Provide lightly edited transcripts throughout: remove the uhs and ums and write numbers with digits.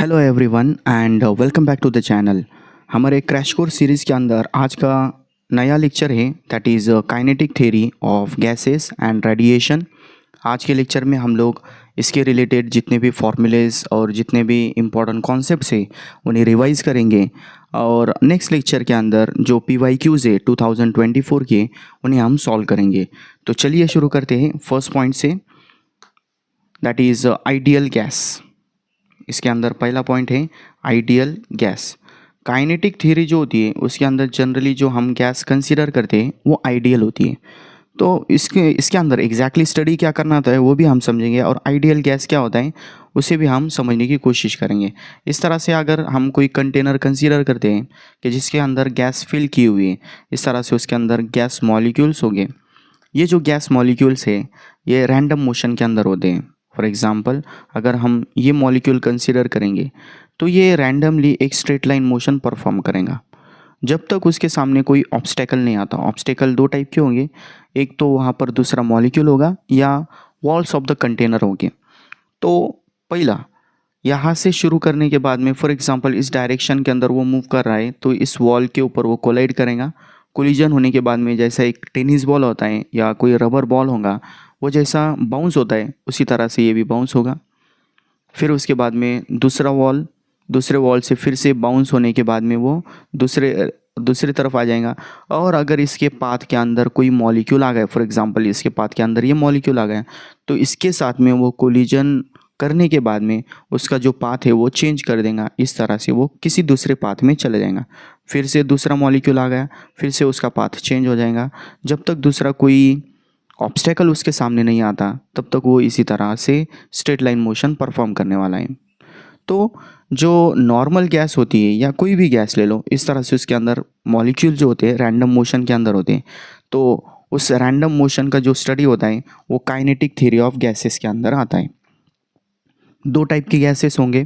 Hello everyone and welcome back to the channel. हमारे crash course series के अंदर आज का नया लेक्चर है that is kinetic theory of gases and radiation. आज के लेक्चर में हम लोग इसके रिलेटेड जितने भी फॉर्मूलेज और जितने भी इम्पोर्टेंट कॉन्सेप्ट्स हैं उन्हें रिवाइज़ करेंगे और नेक्स्ट लेक्चर के अंदर जो PYQs है 2024 के उन्हें हम सॉल्व करेंगे। तो चलिए शुरू करते हैं फर्स्ट पॉइंट से, दैट इज़ आइडियल गैस। इसके अंदर पहला पॉइंट है आइडियल गैस। काइनेटिक थ्योरी जो होती है उसके अंदर जनरली जो हम गैस कंसीडर करते हैं वो आइडियल होती है। तो इसके अंदर एग्जैक्टली स्टडी क्या करना होता है वो भी हम समझेंगे और आइडियल गैस क्या होता है उसे भी हम समझने की कोशिश करेंगे। इस तरह से अगर हम कोई कंटेनर कंसीडर करते हैं कि जिसके अंदर गैस फिल की हुई है, इस तरह से उसके अंदर गैस मॉलिक्यूल्स होंगे। ये जो गैस मॉलिक्यूल्स है ये रैंडम मोशन के अंदर होते हैं। फॉर एग्ज़ाम्पल अगर हम ये मॉलिक्यूल कंसीडर करेंगे तो ये रैंडमली एक स्ट्रेट लाइन मोशन परफॉर्म करेगा जब तक उसके सामने कोई ऑब्स्टेकल नहीं आता। ऑब्स्टेकल दो टाइप के होंगे, एक तो वहाँ पर दूसरा मॉलिक्यूल होगा या वॉल्स ऑफ द कंटेनर होंगे। तो पहला यहाँ से शुरू करने के बाद में फॉर एग्ज़ाम्पल इस डायरेक्शन के अंदर वो मूव कर रहा है तो इस वॉल के ऊपर वो कोलाइड करेगा। कोलिजन होने के बाद में जैसा एक टेनिस बॉल होता है या कोई रबर बॉल होगा वो जैसा बाउंस होता है उसी तरह से ये भी बाउंस होगा। फिर उसके बाद में दूसरे वॉल से फिर से बाउंस होने के बाद में वो दूसरे तरफ आ जाएगा। और अगर इसके पाथ के अंदर कोई मॉलिक्यूल आ गया, फॉर एग्जांपल इसके पाथ के अंदर ये मॉलिक्यूल आ गया तो इसके साथ में वो कोलिजन करने के बाद में उसका जो पाथ है वो चेंज कर देगा। इस तरह से वो किसी दूसरे पाथ में चले जाएगा। फिर से दूसरा मॉलिक्यूल आ गया, फिर से उसका पाथ चेंज हो जाएगा। जब तक दूसरा कोई ऑब्स्टेकल उसके सामने नहीं आता तब तक वो इसी तरह से स्ट्रेट लाइन मोशन परफॉर्म करने वाला है। तो जो नॉर्मल गैस होती है या कोई भी गैस ले लो, इस तरह से उसके अंदर मॉलिक्यूल जो होते हैं रैंडम मोशन के अंदर होते हैं। तो उस रैंडम मोशन का जो स्टडी होता है वो काइनेटिक थ्योरी ऑफ गैसेस के अंदर आता है। दो टाइप की गैसेस होंगे,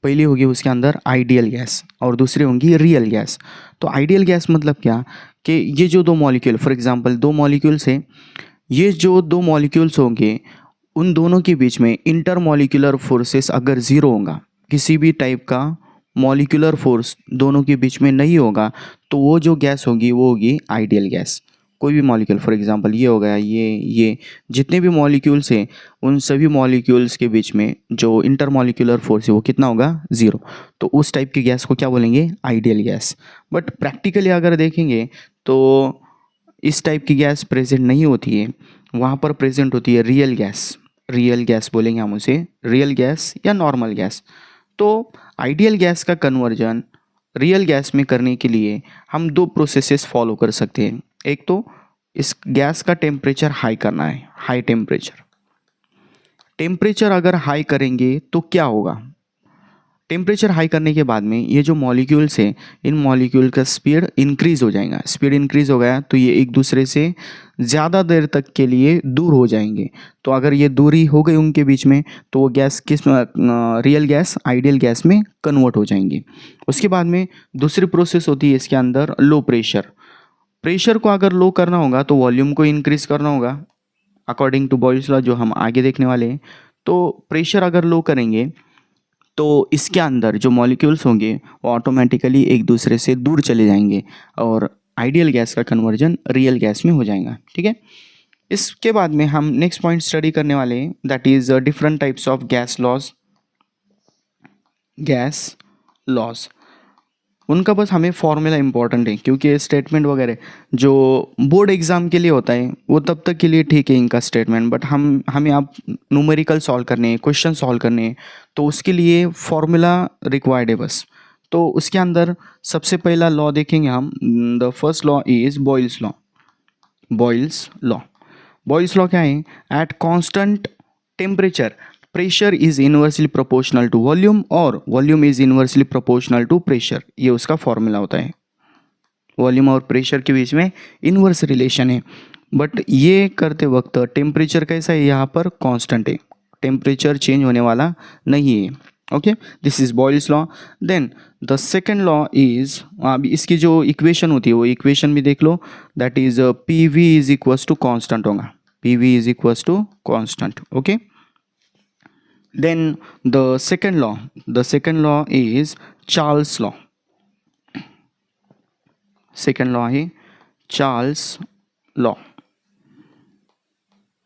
पहली होगी उसके अंदर आइडियल गैस और दूसरी होंगी रियल गैस। तो आइडियल गैस मतलब क्या कि ये जो दो मॉलिक्यूल, फॉर एग्जांपल दो मॉलिक्यूल्स हैं, ये जो दो मॉलिक्यूल्स होंगे उन दोनों के बीच में इंटरमॉलिक्यूलर फोर्सेस अगर ज़ीरो होगा, किसी भी टाइप का मॉलिक्यूलर फोर्स दोनों के बीच में नहीं होगा तो वो जो गैस होगी वो होगी आइडियल गैस। कोई भी मॉलिक्यूल, फॉर एग्जांपल ये हो गया, ये जितने भी मॉलिक्यूल्स हैं उन सभी मॉलिक्यूल्स के बीच में जो इंटरमॉलिक्यूलर फोर्स है वो कितना होगा, ज़ीरो। तो उस टाइप की गैस को क्या बोलेंगे, आइडियल गैस। बट प्रैक्टिकली अगर देखेंगे तो इस टाइप की गैस प्रेजेंट नहीं होती है, वहाँ पर प्रेजेंट होती है रियल गैस। रियल गैस बोलेंगे हम उसे, रियल गैस या नॉर्मल गैस। तो आइडियल गैस का कन्वर्जन रियल गैस में करने के लिए हम दो प्रोसेसेस फॉलो कर सकते हैं। एक तो इस गैस का टेम्परेचर हाई करना है, हाई टेम्परेचर अगर हाई करेंगे तो क्या होगा, टेम्परेचर हाई करने के बाद में ये जो मॉलिक्यूल्स हैं इन मॉलिक्यूल का स्पीड इंक्रीज हो जाएगा। स्पीड इंक्रीज हो गया तो ये एक दूसरे से ज़्यादा देर तक के लिए दूर हो जाएंगे। तो अगर ये दूरी हो गई उनके बीच में तो वो गैस किस रियल गैस आइडियल गैस में कन्वर्ट हो जाएंगे। उसके बाद में दूसरी प्रोसेस होती है इसके अंदर लो प्रेशर को अगर लो करना होगा तो वॉल्यूम को इंक्रीज करना होगा अकॉर्डिंग टू बॉयल्स लॉ जो हम आगे देखने वाले हैं। तो प्रेशर अगर लो करेंगे तो इसके अंदर जो मॉलिक्यूल्स होंगे वो ऑटोमेटिकली एक दूसरे से दूर चले जाएंगे और आइडियल गैस का कन्वर्जन रियल गैस में हो जाएगा। ठीक है, इसके बाद में हम नेक्स्ट पॉइंट स्टडी करने वाले हैं that is different types of gas laws. उनका बस हमें फॉर्मूला इंपॉर्टेंट है क्योंकि स्टेटमेंट वगैरह जो बोर्ड एग्ज़ाम के लिए होता है वो तब तक के लिए ठीक है इनका स्टेटमेंट, बट हमें आप न्यूमेरिकल सॉल्व करने हैं, क्वेश्चन सॉल्व करने हैं तो उसके लिए फॉर्मूला रिक्वायर्ड है बस। तो उसके अंदर सबसे पहला लॉ देखेंगे हम, the first law is Boyle's law क्या है, at constant temperature pressure is inversely proportional to volume और volume is inversely proportional to pressure. ये उसका फॉर्मूला होता है। वॉल्यूम और प्रेशर के बीच में इन्वर्स रिलेशन है, बट ये करते वक्त टेम्परेचर कैसा है, यहाँ पर कांस्टेंट है, टेम्परेचर चेंज होने वाला नहीं है। Okay, this is Boyle's law. Then the second law is, अब इसकी जो इक्वेशन होती है वो इक्वेशन भी देख लो, that is PV is equals to constant होगा, PV is equals to constant. Okay, Then the second law is Charles law. Second law है चार्ल्स लॉ.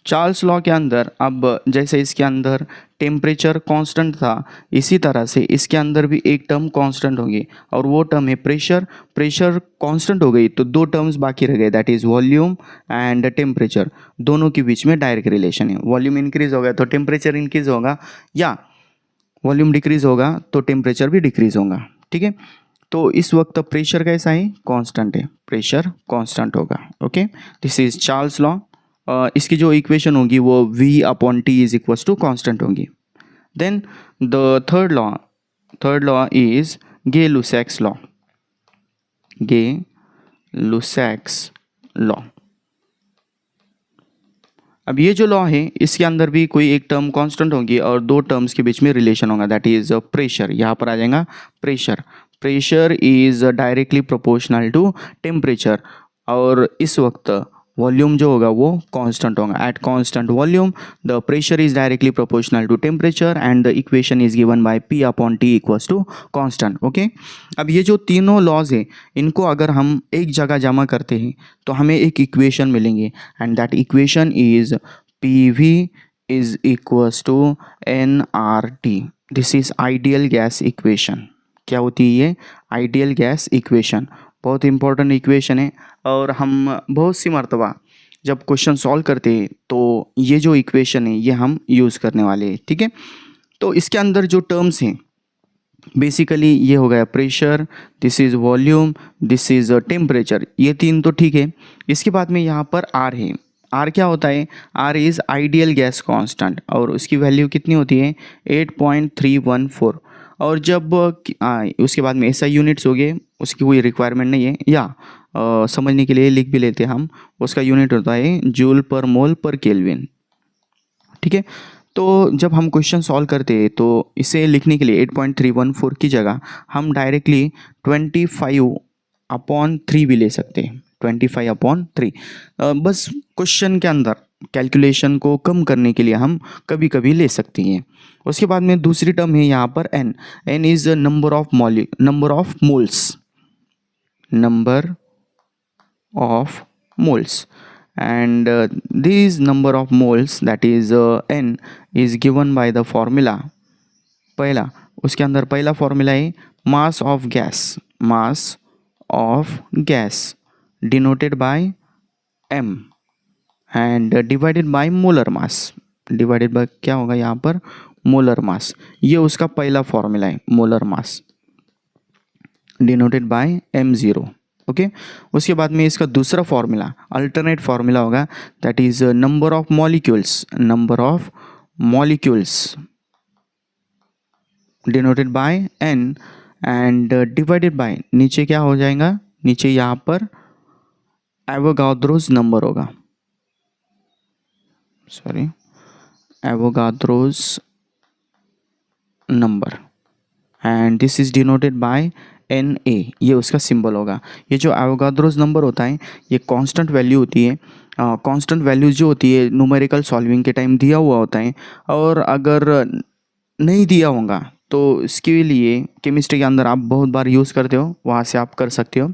चार्ल्स लॉ के अंदर अब जैसे इसके अंदर टेम्परेचर कांस्टेंट था, इसी तरह से इसके अंदर भी एक टर्म कांस्टेंट होगी और वो टर्म है प्रेशर. प्रेशर कांस्टेंट हो गई तो दो टर्म्स बाकी रह गए, that is volume and temperature. दोनों के बीच में डायरेक्ट रिलेशन है. वॉल्यूम इंक्रीज होगा तो टेम्परेचर इंक्रीज होगा, या वॉल्यूम डिक्रीज होगा तो टेम्परेचर भी डिक्रीज होगा. ठीक है, तो इस वक्त प्रेशर कैसा है, कांस्टेंट है, प्रेशर कांस्टेंट होगा. Okay, this is Charles law. इसकी जो इक्वेशन होगी वो V upon T is equals to constant होगी. Then the third law is Gay-Lussac's law. Gay-Lussac's law. अब ये जो लॉ है इसके अंदर भी कोई एक टर्म कांस्टेंट होगी और दो टर्म्स के बीच में रिलेशन होगा, दैट इज प्रेशर. यहाँ पर आ जाएगा pressure. Pressure is directly proportional to temperature और इस वक्त वॉल्यूम जो होगा वो कांस्टेंट होगा. At constant volume the pressure is directly proportional to temperature and the equation is given by P upon T equals to constant. Okay, अब ये जो तीनों लॉज है इनको अगर हम एक जगह जमा करते हैं तो हमें एक इक्वेशन मिलेंगे and that equation is PV is equals to nRT. This is ideal gas equation. क्या होती है ये, आइडियल गैस इक्वेशन. बहुत इंपॉर्टेंट इक्वेशन है और हम बहुत सी मर्तबा जब क्वेश्चन सॉल्व करते हैं तो ये जो इक्वेशन है ये हम यूज़ करने वाले हैं. ठीक है, तो इसके अंदर जो टर्म्स हैं बेसिकली ये हो गया pressure, this is volume, this is temperature. ये तीन तो ठीक है. इसके बाद में यहाँ पर R है. R क्या होता है, R is ideal gas constant और उसकी वैल्यू कितनी होती है 8.314. और जब उसके बाद में SI यूनिट्स हो गए, उसकी कोई रिक्वायरमेंट नहीं है, या समझने के लिए लिख भी लेते हैं हम. उसका यूनिट होता है जूल पर मोल पर केल्विन. ठीक है, तो जब हम क्वेश्चन सॉल्व करते हैं तो इसे लिखने के लिए 8.314 की जगह हम डायरेक्टली 25/3 भी ले सकते हैं. 25/3 बस क्वेश्चन के अंदर कैलकुलेशन को कम करने के लिए हम कभी कभी ले सकते हैं. उसके बाद में दूसरी टर्म है यहाँ पर n. n is number of moles and these number of moles, that is n, is given by the formula. पहला, उसके अंदर पहला फॉर्मूला है mass of gas denoted by m and divided by molar mass. Divided by क्या होगा यहाँ पर, molar mass. ये उसका पहला फॉर्मूला है, molar mass denoted by m0. Okay, उसके बाद में इसका दूसरा फॉर्मूला, अल्टरनेट फॉर्मूला होगा, that is number of molecules denoted by n and divided bye, नीचे क्या हो जाएगा, नीचे यहाँ पर एवोगाद्रोज नंबर होगा, Avogadro's number and this is denoted by Na. ये उसका सिंबल होगा. ये जो एवोगाद्रोज नंबर होता है ये कांस्टेंट वैल्यू होती है. कांस्टेंट वैल्यू जो होती है न्यूमेरिकल सॉल्विंग के टाइम दिया हुआ होता है, और अगर नहीं दिया होगा तो इसके लिए केमिस्ट्री के अंदर आप बहुत बार यूज़ करते हो, वहाँ से आप कर सकते हो.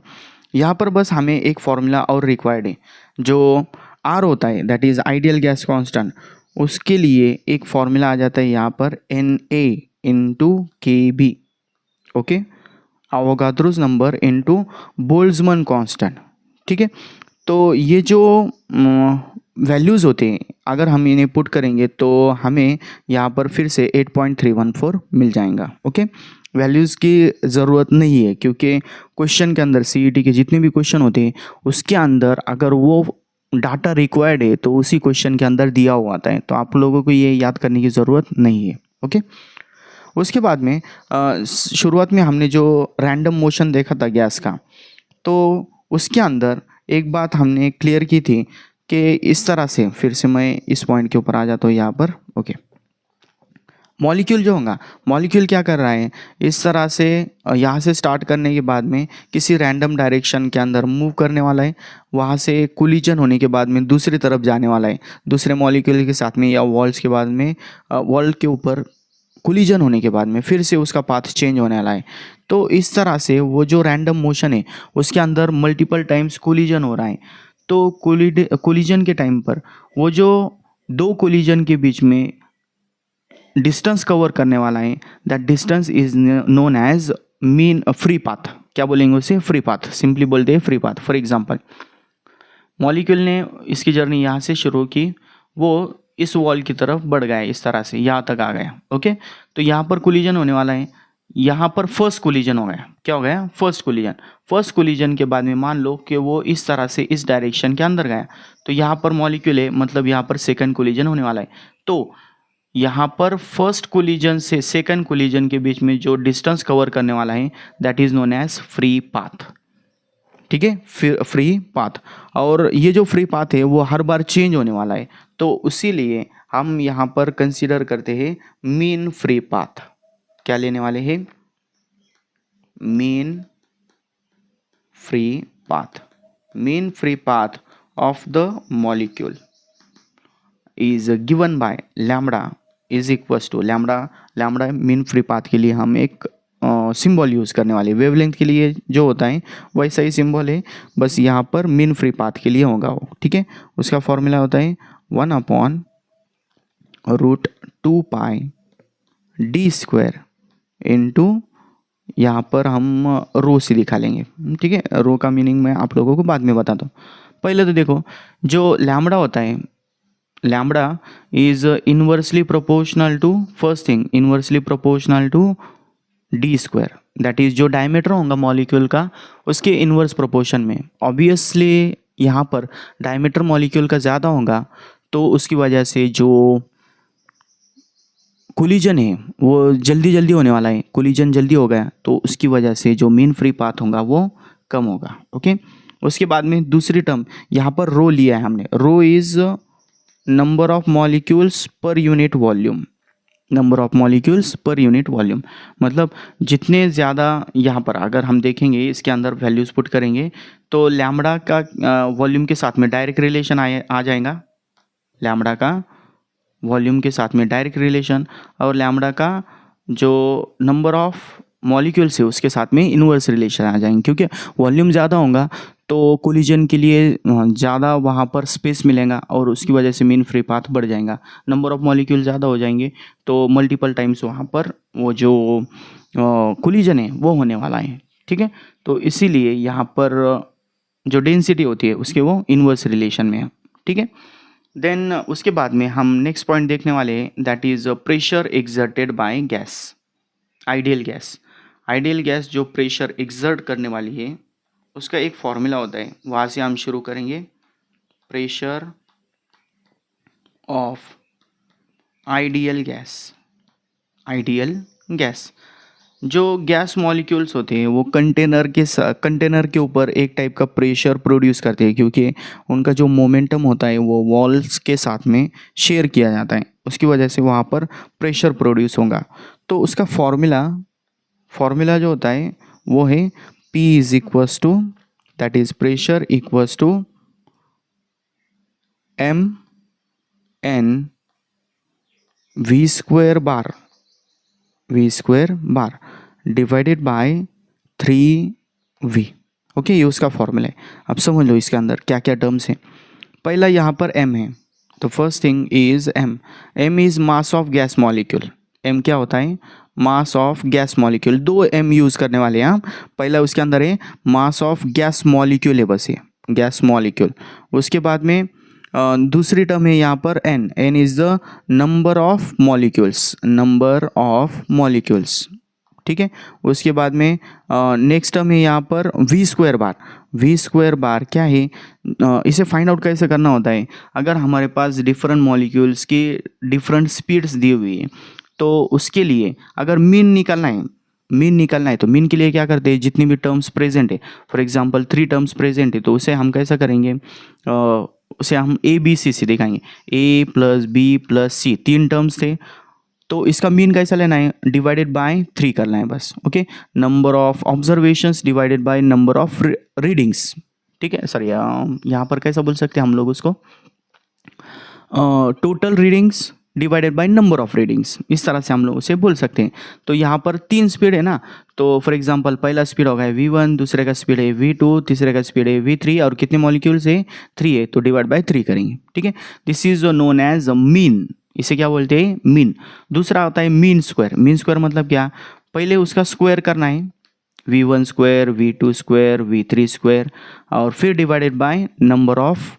यहाँ पर बस हमें एक फॉर्मूला और रिक्वायर्ड है, जो R होता है that is ideal gas constant. उसके लिए एक फॉर्मूला आ जाता है यहाँ पर Na into Kb. Okay, Avogadro's number into Boltzmann constant. ठीक है, तो ये जो वैल्यूज़ होते हैं अगर हम इन्हें पुट करेंगे तो हमें यहाँ पर फिर से 8.314 मिल जाएगा. ओके, वैल्यूज़ की ज़रूरत नहीं है क्योंकि क्वेश्चन के अंदर CET के जितने भी क्वेश्चन होते हैं उसके अंदर अगर वो डाटा रिक्वायर्ड है तो उसी क्वेश्चन के अंदर दिया हुआ आता है, तो आप लोगों को ये याद करने की ज़रूरत नहीं है. ओके, उसके बाद में शुरुआत में हमने जो रैंडम मोशन देखा था गैस का, तो उसके अंदर एक बात हमने क्लियर की थी कि इस तरह से, फिर से मैं इस पॉइंट के ऊपर आ जाता हूँ यहाँ पर. ओके, मॉलिक्यूल जो होगा, मॉलिक्यूल क्या कर रहा है, इस तरह से यहाँ से स्टार्ट करने के बाद में किसी रैंडम डायरेक्शन के अंदर मूव करने वाला है, वहाँ से कोलिजन होने के बाद में दूसरी तरफ जाने वाला है दूसरे मॉलिक्यूल के साथ में, या वॉल्स के बाद में वॉल के ऊपर कोलिजन होने के बाद में फिर से उसका पाथ चेंज होने वाला है। तो इस तरह से वो जो रैंडम मोशन है उसके अंदर मल्टीपल टाइम्स कोलिजन हो रहा है। तो कोलिजन के टाइम पर वो जो दो कोलिजन के बीच में डिस्टेंस कवर करने वाला है, that distance is known as mean free path. क्या बोलेंगे उसे? Free path. सिंपली बोलते हैं free path. For example, molecule ने इसकी जर्नी यहाँ से शुरू की, वो इस वॉल की तरफ बढ़ गया, इस तरह से यहाँ तक आ गया। ओके, तो यहाँ पर कोलिजन होने वाला है, यहाँ पर फर्स्ट कोलिजन हो गया। क्या हो गया? First collision. फर्स्ट कोलिजन के बाद में मान लो कि वो इस तरह से इस डायरेक्शन के अंदर गया, तो यहाँ पर मॉलिक्यूल है, मतलब यहाँ पर सेकंड कोलिजन होने वाला है। तो यहाँ पर फर्स्ट कोलिजन से सेकंड कोलिजन के बीच में जो डिस्टेंस कवर करने वाला है that is known as free path. ठीक है, फ्री पाथ। और ये जो फ्री पाथ है वो हर बार चेंज होने वाला है, तो इसीलिए हम यहाँ पर कंसीडर करते हैं मीन फ्री पाथ। क्या लेने वाले हैं? Mean free path. Mean free path of the molecule is given by lambda is equals to lambda mean free path के लिए हम एक सिंबल यूज़ करने वाले। वेवलेंथ के लिए जो होता है वैसा ही सिंबल है, बस यहाँ पर मीन फ्री पाथ के लिए होगा वो। ठीक है, उसका फॉर्मूला होता है 1/√2π d² इंटू, यहाँ पर हम रो से दिखा लेंगे। ठीक है, रो का मीनिंग मैं आप लोगों को बाद में बताता हूँ। पहले तो देखो, जो लैम्बडा होता है, lambda is inversely proportional to, first thing inversely proportional to d²। That is जो डायमीटर होगा मॉलिक्यूल का उसके इनवर्स प्रोपोर्शन में। ऑब्वियसली यहाँ पर डायमीटर मॉलिक्यूल का ज़्यादा होगा, तो उसकी वजह से जो कोलिजन है वो जल्दी होने वाला है। कोलिजन जल्दी हो गया तो उसकी वजह से जो मीन फ्री पाथ होगा वो कम होगा। ओके, उसके बाद में दूसरी टर्म यहाँ पर रो लिया है हमने। Rho is number of molecules per unit volume. Number of molecules per unit volume मतलब जितने ज़्यादा, यहाँ पर अगर हम देखेंगे इसके अंदर वैल्यूज़ पुट करेंगे तो लैम्बडा का वॉल्यूम के साथ में डायरेक्ट रिलेशन आ जाएगा। लैम्बडा का वॉल्यूम के साथ में डायरेक्ट रिलेशन, और लैम्बडा का जो नंबर ऑफ मॉलिक्यूल्स है उसके साथ में इनवर्स रिलेशन आ जाएंगे, क्योंकि वॉल्यूम ज़्यादा होगा तो कोलिजन के लिए ज़्यादा वहाँ पर स्पेस मिलेगा और उसकी वजह से मीन फ्री पाथ बढ़ जाएगा। नंबर ऑफ मॉलिक्यूल ज़्यादा हो जाएंगे तो मल्टीपल टाइम्स वहाँ पर वो जो कोलिजन है वो होने वाला है। ठीक है, तो इसीलिए यहाँ पर जो डेंसिटी होती है उसके वो इनवर्स रिलेशन में है। ठीक है, देन उसके बाद में हम नेक्स्ट पॉइंट देखने वाले हैं, that is pressure exerted by gas. Ideal gas, ideal gas जो प्रेशर एक्सर्ट करने वाली है उसका एक फॉर्मूला होता है, वहाँ से हम शुरू करेंगे। Pressure of ideal gas. Ideal gas, जो गैस मॉलिक्यूल्स होते हैं वो कंटेनर के ऊपर एक टाइप का प्रेशर प्रोड्यूस करते हैं, क्योंकि उनका जो मोमेंटम होता है वो वॉल्स के साथ में शेयर किया जाता है, उसकी वजह से वहाँ पर प्रेशर प्रोड्यूस होगा। तो उसका फॉर्मूला जो होता है वो है P is equals to, that is pressure equals to mn v² bar divided by 3v। Okay, ये उसका फॉर्मूला है। अब समझ लो इसके अंदर क्या क्या टर्म्स हैं। पहला यहाँ पर m है, तो first thing is m is mass of gas molecule. m क्या होता है? Mass of gas molecule. दो m यूज़ करने वाले हैं हम। पहला उसके अंदर है मास ऑफ गैस मॉलिक्यूल है, बस ये गैस मॉलिक्यूल। उसके बाद में दूसरी टर्म है यहाँ पर n is the number of molecules. ठीक है, उसके बाद में नेक्स्ट टर्म है यहाँ पर v² बार क्या है? इसे फाइंड आउट कैसे करना होता है? अगर हमारे पास डिफरेंट मॉलिक्यूल्स की डिफरेंट स्पीड्स दी हुई है तो उसके लिए अगर मीन निकालना है तो मीन के लिए क्या करते हैं? जितनी भी टर्म्स प्रेजेंट है, फॉर एग्जांपल 3 टर्म्स प्रेजेंट है तो उसे हम कैसा करेंगे? उसे हम ABC से दिखाएंगे। A + B + C 3 टर्म्स थे, तो इसका मीन कैसा लेना है? डिवाइडेड बाय 3 करना है बस। Okay, number of observations divided by number of readings. ठीक है, यहाँ पर कैसा बोल सकते हैं हम लोग उसको? Total readings divided by number of readings, इस तरह से हम लोग उसे बोल सकते हैं। तो यहाँ पर 3 स्पीड है ना, तो फॉर एग्जांपल पहला स्पीड होगा V1, दूसरे का स्पीड है V2, तीसरे का स्पीड है V3 और कितने मॉलिक्यूल्स है 3 है, तो डिवाइड बाय 3 करेंगे। ठीक है, this is known as mean, इसे क्या बोलते हैं मीन। दूसरा होता है मीन स्क्वायर। मीन स्क्वायर मतलब क्या, पहले उसका स्क्वायर करना है, V1 square, V2 square, V3 square और फिर डिवाइडेड बाय नंबर ऑफ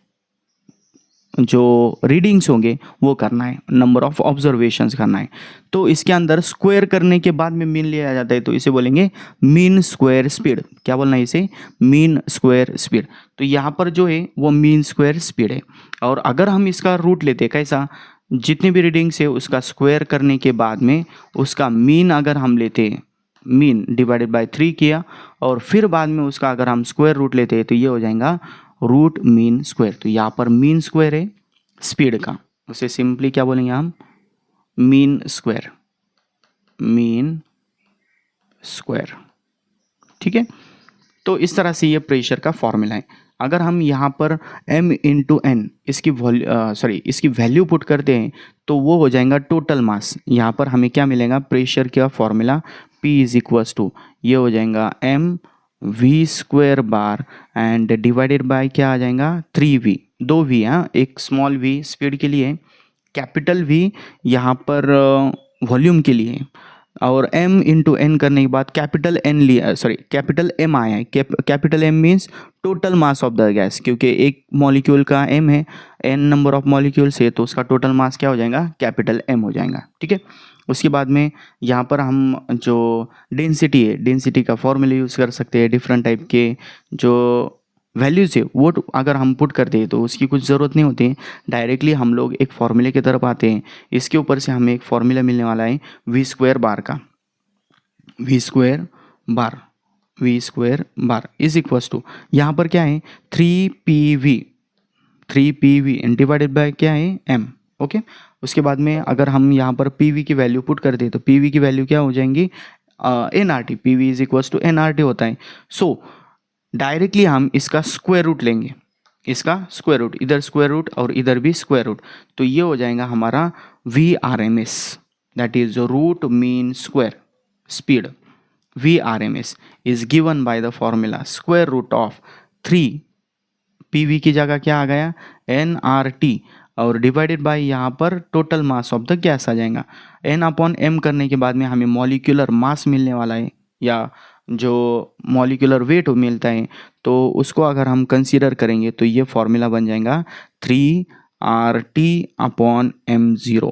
जो रीडिंग्स होंगे वो करना है, नंबर ऑफ ऑब्जर्वेशंस करना है। तो इसके अंदर स्क्वायर करने के बाद में मीन लिया जाता है, तो इसे बोलेंगे मीन स्क्वायर स्पीड। क्या बोलना है इसे, मीन स्क्वायर स्पीड। तो यहाँ पर जो है वो मीन स्क्वायर स्पीड है। और अगर हम इसका रूट लेते कैसा, जितनी भी रीडिंग्स है उसका स्क्वायर करने के बाद में उसका मीन अगर हम लेते, मीन डिवाइडेड बाय 3 किया और फिर बाद में उसका अगर हम स्क्वायर रूट लेते हैं तो ये हो जाएगा रूट मीन स्क्वायर। तो यहाँ पर मीन स्क्वायर है स्पीड का, उसे सिंपली क्या बोलेंगे हम, मीन स्क्वायर, मीन स्क्वायर। ठीक है, तो इस तरह से ये प्रेशर का फॉर्मूला है। अगर हम यहाँ पर m इंटू एन इसकी वैल्यू पुट करते हैं तो वो हो जाएगा टोटल मास। यहाँ पर हमें क्या मिलेगा, प्रेशर का formula P is equals to ये हो जाएगा m v square bar and divided by क्या आ जाएगा 3v, 2v, हाँ एक स्मॉल v स्पीड के लिए, कैपिटल v यहाँ पर वॉल्यूम के लिए, और m इंटू एन करने के बाद कैपिटल एन लिया, कैपिटल m आया है। Capital M means total mass of the gas, क्योंकि एक मॉलिक्यूल का m है, n नंबर ऑफ मॉलिक्यूल्स है, तो उसका टोटल मास क्या हो जाएगा, कैपिटल M हो जाएगा। ठीक है, उसके बाद में यहाँ पर हम जो डेंसिटी है, डेंसिटी का फॉर्मूला यूज़ कर सकते हैं। डिफरेंट टाइप के जो वैल्यूज़ है वो अगर हम पुट करते हैं तो उसकी कुछ ज़रूरत नहीं होती है, डायरेक्टली हम लोग एक फॉर्मूले की तरफ आते हैं। इसके ऊपर से हमें एक फॉर्मूला मिलने वाला है वी स्क्वायर बार का, V square bar, V square bar is equals to यहाँ पर क्या है 3PV, 3PV डिवाइडेड बाय क्या है m। ओके, उसके बाद में अगर हम यहाँ पर PV की वैल्यू पुट कर दें तो PV की वैल्यू क्या हो जाएंगी, nRT, PV is equals to nRT होता है। सो डायरेक्टली हम इसका स्क्वायर रूट लेंगे, इसका स्क्वायर रूट, इधर स्क्वायर रूट और इधर भी स्क्वायर रूट, तो ये हो जाएगा हमारा VRMS, that is root mean square speed. VRMS is given by the formula square root of 3 PV की जगह क्या आ गया nRT और डिवाइडेड बाय यहाँ पर total mass of the gas आ जाएगा। n अपॉन m करने के बाद में हमें मॉलिक्यूलर मास मिलने वाला है, या जो मॉलिक्यूलर वेट मिलता है, तो उसको अगर हम कंसीडर करेंगे तो ये फॉर्मूला बन जाएगा 3RT upon m0।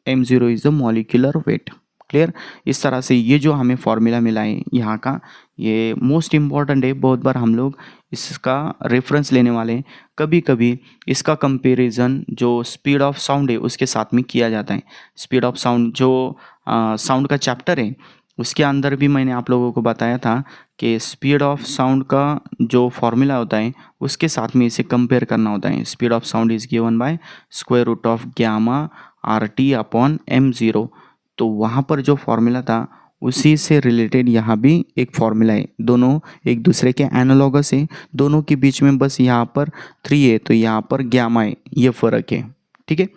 m0 is the molecular weight. Clear, इस तरह से ये जो हमें फॉर्मूला मिला है यहाँ का, ये मोस्ट इम्पॉर्टेंट है। बहुत बार हम लोग इसका रेफरेंस लेने वाले हैं। कभी कभी इसका कंपैरिजन जो स्पीड ऑफ साउंड है उसके साथ में किया जाता है। स्पीड ऑफ साउंड जो साउंड का चैप्टर है उसके अंदर भी मैंने आप लोगों को बताया था कि स्पीड ऑफ साउंड का जो फॉर्मूला होता है उसके साथ में इसे कंपेयर करना होता है। Speed of sound is given by square root of gamma RT upon m0। तो वहाँ पर जो फॉर्मूला था उसी से रिलेटेड यहाँ भी एक फॉर्मूला है, दोनों एक दूसरे के एनालॉगस है, दोनों के बीच में बस यहाँ पर 3 है तो यहाँ पर गामा है, ये फ़र्क है। ठीक है,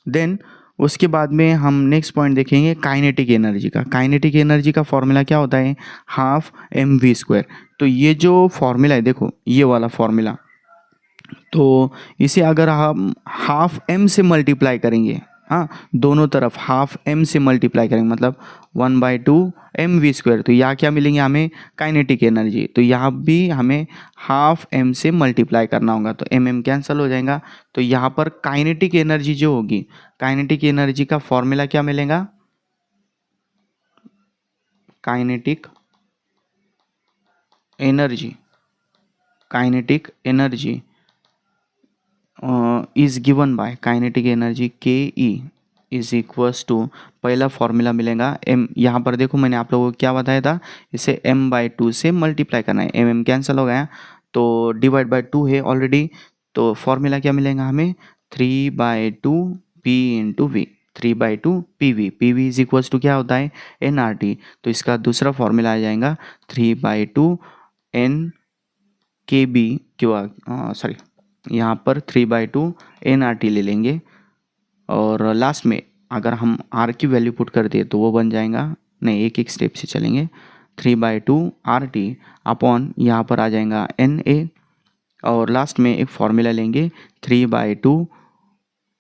देन उसके बाद में हम नेक्स्ट पॉइंट देखेंगे काइनेटिक एनर्जी का। काइनेटिक एनर्जी का फॉर्मूला क्या होता है, हाफ mv स्क्वायर। तो ये जो फॉर्मूला है देखो, ये वाला फॉर्मूला, तो इसे अगर हम हाफ m से मल्टीप्लाई करेंगे, हाँ दोनों तरफ हाफ m से मल्टीप्लाई करेंगे मतलब 1/2 mv स्क्वायर, तो यहाँ क्या मिलेंगे हमें, काइनेटिक एनर्जी। तो यहाँ भी हमें हाफ m से मल्टीप्लाई करना होगा, तो m कैंसिल हो जाएगा। तो यहाँ पर काइनेटिक एनर्जी जो होगी, काइनेटिक एनर्जी का फॉर्मूला क्या मिलेगा, kinetic energy, kinetic energy is given by kinetic energy KE is equals to, पहला फॉर्मूला मिलेगा m। यहाँ पर देखो मैंने आप लोगों को क्या बताया था, इसे m/2 से मल्टीप्लाई करना है, m कैंसिल हो गया तो डिवाइड बाय 2 है ऑलरेडी। तो फॉर्मूला क्या मिलेगा हमें, 3/2 P into V, 3/2 PV, PV is equals to क्या होता है nRT। तो इसका दूसरा फॉर्मूला आ जाएगा 3/2 NKB, यहाँ पर 3/2 nRT ले लेंगे और लास्ट में अगर हम R की वैल्यू पुट कर दे तो वो बन जाएगा, नहीं एक एक स्टेप से चलेंगे, 3/2 RT अपॉन यहाँ पर आ जाएगा NA, और लास्ट में एक फॉर्मूला लेंगे 3/2,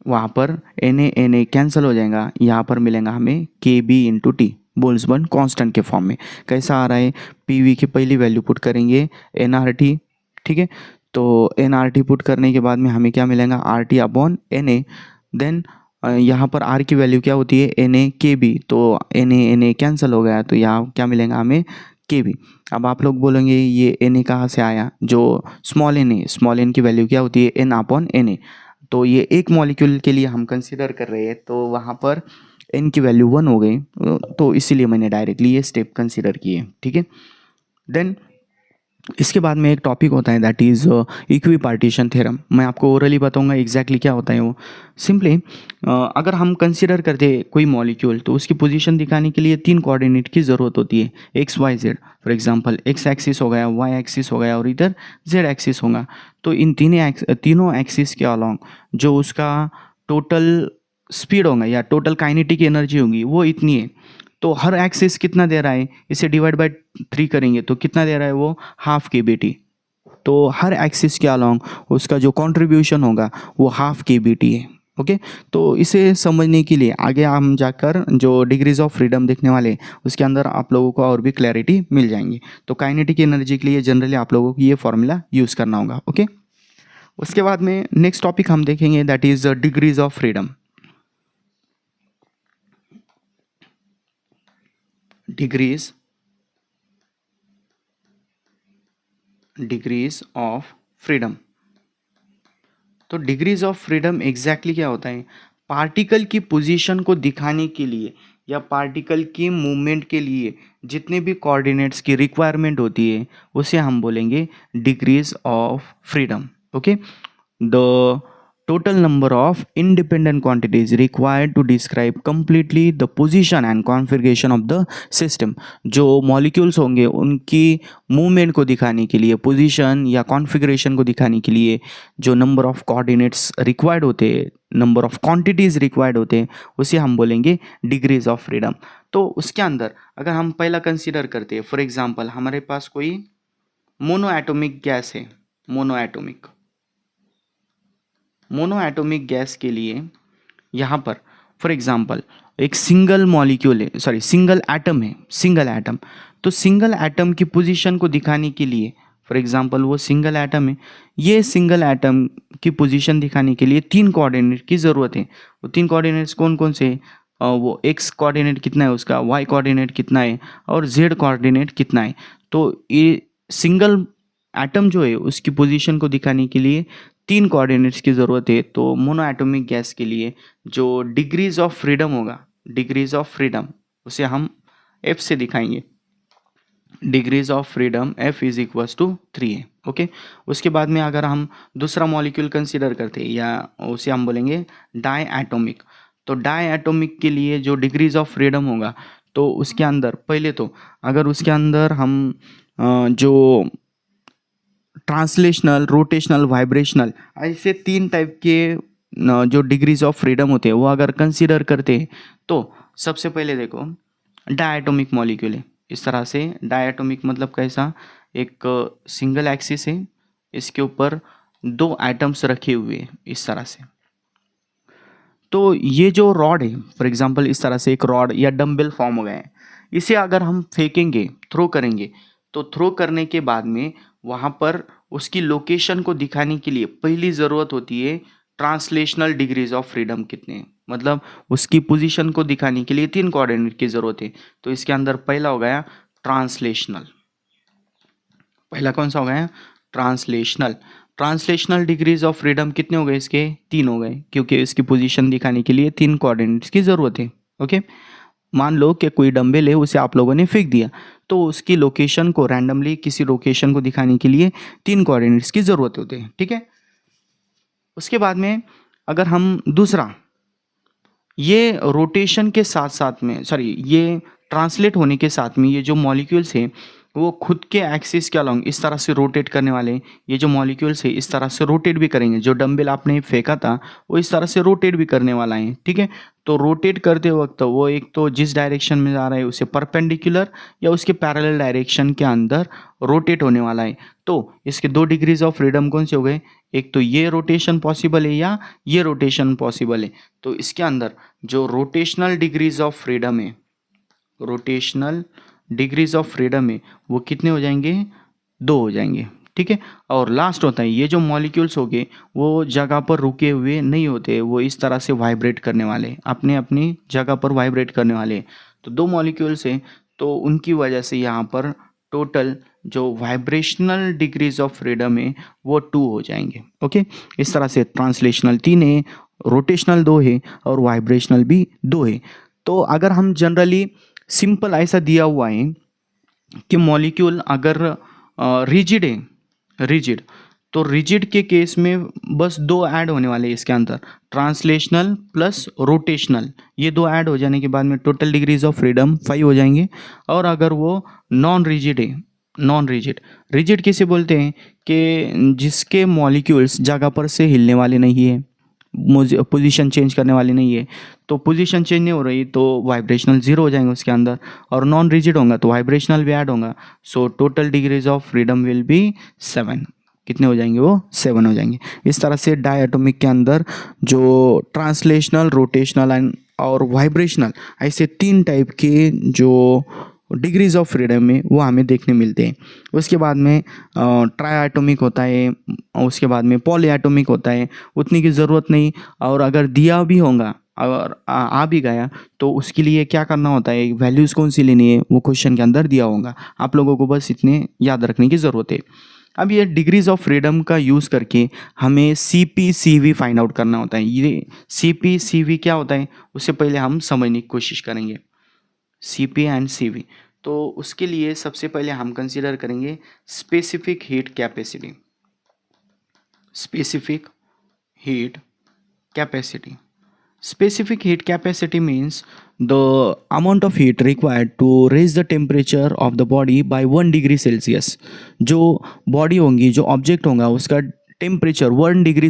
वहाँ पर NA कैंसिल हो जाएगा, यहाँ पर मिलेगा हमें KB/T बोल्ट्जमैन कांस्टेंट के फॉर्म में। कैसा आ रहा है, PV की पहली वैल्यू पुट करेंगे nRT, ठीक है। तो nRT पुट करने के बाद में हमें क्या मिलेगा, RT अपॉन NA, देन यहाँ पर R की वैल्यू क्या होती है, NA KB, तो NA कैंसिल हो गया, तो यहाँ क्या मिलेगा हमें, KB। अब आप लोग बोलेंगे ये NA कहाँ से आया, जो स्मॉल n की वैल्यू क्या होती है, N अपॉन NA, तो ये एक मॉलिक्यूल के लिए हम कंसिडर कर रहे हैं, तो वहाँ पर n की वैल्यू 1 हो गई, तो इसीलिए मैंने डायरेक्टली ये स्टेप कंसिडर किए, ठीक है। देन इसके बाद में एक टॉपिक होता है दैट इज़ इक्विपार्टीशन थ्योरम। मैं आपको ओरली बताऊंगा एग्जैक्टली क्या होता है वो। सिंपली अगर हम कंसिडर करते हैं कोई मॉलिक्यूल, तो उसकी पोजीशन दिखाने के लिए 3 कोऑर्डिनेट की ज़रूरत होती है, X Y Z. For example X axis हो गया, वाई एक्सिस हो गया, और इधर जेड एक्सिस होगा। तो इन तीनों एक्सिस के अलॉन्ग जो उसका टोटल स्पीड होगा या टोटल काइनेटिक एनर्जी होगी वो इतनी है। तो हर एक्सिस कितना दे रहा है, इसे डिवाइड बाय 3 करेंगे तो कितना दे रहा है वो, हाफ KBT। तो हर एक्सिस के अलॉन्ग उसका जो कंट्रीब्यूशन होगा वो हाफ KBT है, ओके। तो इसे समझने के लिए आगे हम जाकर जो डिग्रीज ऑफ फ्रीडम देखने वाले उसके अंदर आप लोगों को और भी क्लैरिटी मिल जाएंगी। तो काइनेटिक एनर्जी के लिए जनरली आप लोगों को ये फॉर्मूला यूज़ करना होगा, ओके। उसके बाद में नेक्स्ट टॉपिक हम देखेंगे that is degrees of freedom. Degrees of freedom. तो डिग्रीज ऑफ फ्रीडम एग्जैक्टली क्या होता है, पार्टिकल की पोजीशन को दिखाने के लिए या पार्टिकल की मूवमेंट के लिए जितने भी कोऑर्डिनेट्स की रिक्वायरमेंट होती है उसे हम बोलेंगे degrees of freedom, okay. The total number of independent quantities required to describe completely the position and configuration of the system। जो मॉलिक्यूल्स होंगे उनकी मूवमेंट को दिखाने के लिए, पोजीशन या कॉन्फ़िगरेशन को दिखाने के लिए जो नंबर ऑफ कोऑर्डिनेट्स रिक्वायर्ड होते हैं, नंबर ऑफ क्वांटिटीज़ रिक्वायर्ड होते हैं, उसे हम बोलेंगे डिग्रीज ऑफ फ्रीडम। तो उसके अंदर अगर हम पहला कंसीडर करते हैं, फॉर एग्जांपल हमारे पास कोई मोनो एटॉमिक गैस है, मोनो एटॉमिक गैस के लिए यहाँ पर फॉर एग्जांपल एक सिंगल मॉलिक्यूल है, सॉरी सिंगल एटम है, सिंगल एटम। तो सिंगल एटम की पोजीशन को दिखाने के लिए, फॉर एग्जांपल वो सिंगल एटम है, ये सिंगल एटम की पोजीशन दिखाने के लिए 3 कोऑर्डिनेट की ज़रूरत है। वो 3 कोऑर्डिनेट्स कौन कौन से, वो एक्स कोऑर्डिनेट कितना है उसका, वाई कोऑर्डिनेट कितना है, और जेड कोऑर्डिनेट कितना है। तो ये सिंगल एटम जो है उसकी पोजीशन को दिखाने के लिए 3 कोऑर्डिनेट्स की ज़रूरत है। तो मोनो एटॉमिक गैस के लिए जो डिग्रीज ऑफ फ्रीडम होगा, डिग्रीज ऑफ फ्रीडम उसे हम F से दिखाएंगे। Degrees of freedom F is equals to 3 है, ओके। उसके बाद में अगर हम दूसरा मॉलिक्यूल कंसीडर करते हैं या उसे हम बोलेंगे डाई एटॉमिक। तो डाई एटॉमिक के लिए जो डिग्रीज ऑफ फ्रीडम होगा, तो उसके अंदर पहले तो अगर उसके अंदर हम जो ट्रांसलेशनल, रोटेशनल, वाइब्रेशनल, ऐसे 3 टाइप के जो डिग्रीज ऑफ फ्रीडम होते हैं वो अगर कंसीडर करते हैं, तो सबसे पहले देखो डायटोमिक मॉलिक्यूल है। इस तरह से डायटोमिक मतलब कैसा, एक सिंगल एक्सिस है, इसके ऊपर 2 एटम्स रखे हुए हैं इस तरह से। तो ये जो रॉड है, फॉर एग्जांपल इस तरह से एक रॉड या डंबल फॉर्म हो गए हैं, इसे अगर हम फेंकेंगे, थ्रो करेंगे, तो थ्रो करने के बाद में वहाँ पर उसकी लोकेशन को दिखाने के लिए पहली ज़रूरत होती है ट्रांसलेशनल डिग्रीज ऑफ फ्रीडम कितने, मतलब उसकी पोजीशन को दिखाने के लिए 3 कोऑर्डिनेट की ज़रूरत है। तो इसके अंदर पहला हो गया ट्रांसलेशनल, पहला कौन सा हो गया, ट्रांसलेशनल डिग्रीज ऑफ फ्रीडम कितने हो गए, इसके 3 हो गए, क्योंकि इसकी पोजीशन दिखाने के लिए 3 कोऑर्डिनेट्स की ज़रूरत है, ओके। मान लो कि कोई डंबल है, उसे आप लोगों ने फेंक दिया, तो उसकी लोकेशन को रैंडमली किसी लोकेशन को दिखाने के लिए 3 कोऑर्डिनेट्स की ज़रूरत होती है, ठीक है। उसके बाद में अगर हम दूसरा, ये रोटेशन के साथ साथ में, सॉरी ये ट्रांसलेट होने के साथ में ये जो मॉलिक्यूल्स हैं वो खुद के एक्सिस के अलोंग इस तरह से रोटेट करने वाले हैं। ये जो मॉलिक्यूल्स है इस तरह से रोटेट भी करेंगे, जो डंबल आपने फेंका था वो इस तरह से रोटेट भी करने वाला है, ठीक है। तो रोटेट करते वक्त वो एक तो जिस डायरेक्शन में जा रहा है उसे परपेंडिकुलर या उसके पैरेलल डायरेक्शन के अंदर रोटेट होने वाला है। तो इसके 2 डिग्रीज ऑफ फ्रीडम कौन से हो गए, एक तो ये रोटेशन पॉसिबल है या ये रोटेशन पॉसिबल है। तो इसके अंदर जो रोटेशनल डिग्रीज ऑफ फ्रीडम है, रोटेशनल डिग्रीज ऑफ फ्रीडम है वो कितने हो जाएंगे, 2 हो जाएंगे, ठीक है। और लास्ट होता है ये जो मॉलिक्यूल्स हो गए वो जगह पर रुके हुए नहीं होते, वो इस तरह से वाइब्रेट करने वाले, अपने अपनी जगह पर वाइब्रेट करने वाले। तो 2 मॉलिक्यूल्स हैं तो उनकी वजह से यहाँ पर टोटल जो वाइब्रेशनल डिग्रीज ऑफ फ्रीडम है वो 2 हो जाएंगे, ओके। इस तरह से ट्रांसलेशनल 3 है, रोटेशनल 2 है और वाइब्रेशनल भी 2 है। तो अगर हम जनरली सिंपल ऐसा दिया हुआ है कि मॉलिक्यूल अगर रिजिड है, रिजिड, तो रिजिड के केस में बस 2 ऐड होने वाले हैं इसके अंदर, ट्रांसलेशनल प्लस रोटेशनल, ये 2 ऐड हो जाने के बाद में टोटल डिग्रीज ऑफ फ्रीडम 5 हो जाएंगे। और अगर वो नॉन रिजिड है, नॉन रिजिड, रिजिड किसे बोलते हैं कि जिसके मॉलिक्यूल्स जगह पर से हिलने वाले नहीं है, पोजीशन चेंज करने वाली नहीं है, तो पोजीशन चेंज नहीं हो रही तो वाइब्रेशनल 0 हो जाएंगे उसके अंदर, और नॉन रिजिड होगा तो वाइब्रेशनल भी ऐड होगा। So total degrees of freedom will be 7। कितने हो जाएंगे, वो 7 हो जाएंगे। इस तरह से डायटोमिक के अंदर जो ट्रांसलेशनल, रोटेशनल एंड और वाइब्रेशनल, ऐसे 3 टाइप के जो डिग्रीज ऑफ फ्रीडम में वो हमें देखने मिलते हैं। उसके बाद में ट्राई एटॉमिक होता है, उसके बाद में पॉली एटॉमिक होता है, उतनी की ज़रूरत नहीं। और अगर दिया भी होगा, अगर आ भी गया तो उसके लिए क्या करना होता है, वैल्यूज़ कौन सी लेनी है वो क्वेश्चन के अंदर दिया होगा, आप लोगों को बस इतने याद रखने की ज़रूरत है। अब ये डिग्रीज ऑफ फ्रीडम का यूज़ करके हमें CP/CV फाइंड आउट करना होता है। ये CP/CV क्या होता है उससे पहले हम समझने की कोशिश करेंगे, CP एंड CV। तो उसके लिए सबसे पहले हम कंसीडर करेंगे specific heat capacity, specific heat capacity. Specific heat capacity means the amount of heat required to raise the temperature of the body by 1 degree Celsius। जो बॉडी होंगी, जो ऑब्जेक्ट होगा उसका टेम्परेचर 1 डिग्री